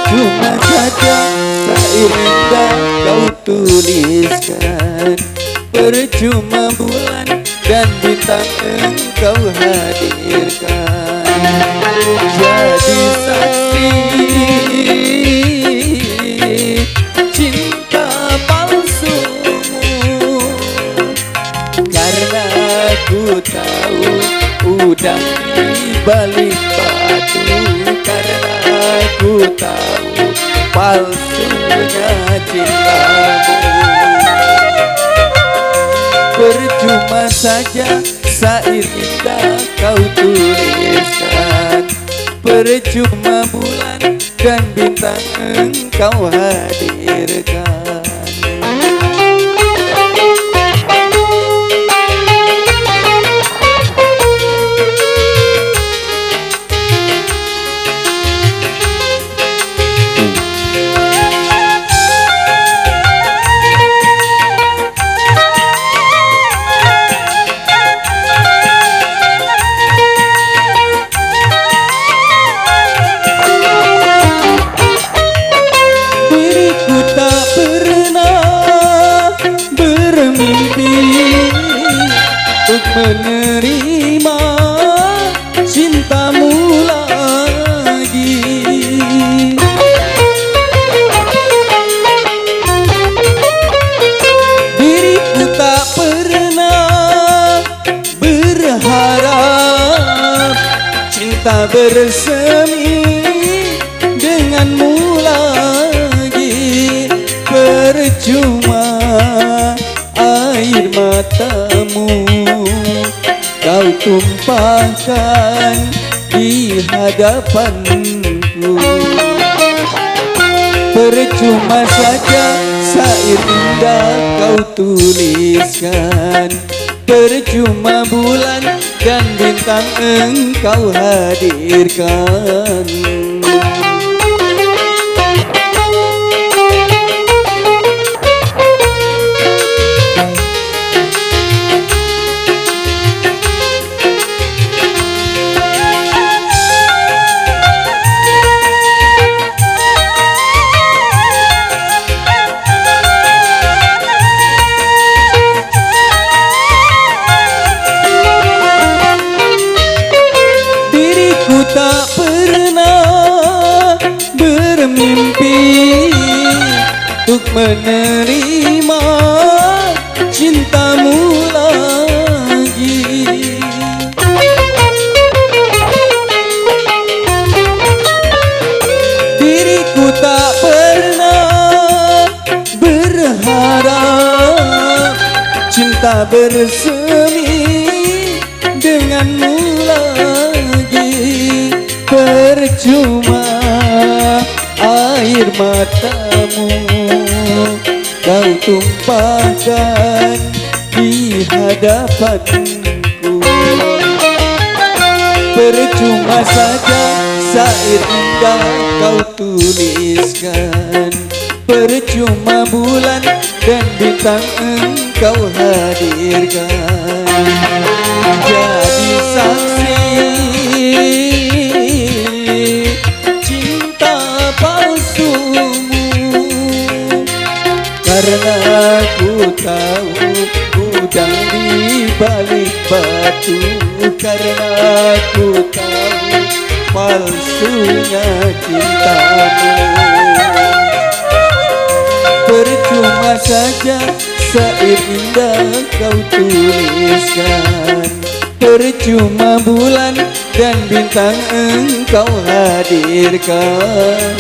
Percuma saja syair indah kau tuliskan, percuma bulan dan bintang engkau hadirkan. Jadi saksi cinta palsumu, karena ku tahu udang di balik batu, karena ku tahu palsunya cintamu. Percuma saja syair indah kau tuliskan, percuma bulan dan bintang engkau hadirkan. Untuk menerima cintamu lagi, diriku tak pernah berharap cinta bersemi denganmu lagi. Percuma air matamu kau tumpahkan di hadapanku, percuma saja syair indah kau tuliskan, percuma bulan dan bintang engkau hadirkan. Tak pernah bermimpi untuk menerima cintamu lagi, diriku tak pernah berharap cinta bersemi denganmu lagi. Percuma air matamu kau tumpahkan di hadapanku, percuma saja syair indah kau tuliskan, percuma bulan dan bintang engkau hadirkan. Jadi saksi cinta palsumu, karena ku tahu udang di balik batu, karena ku tahu palsunya cintamu. Percuma saja syair indah kau tuliskan, percuma bulan dan bintang engkau hadirkan.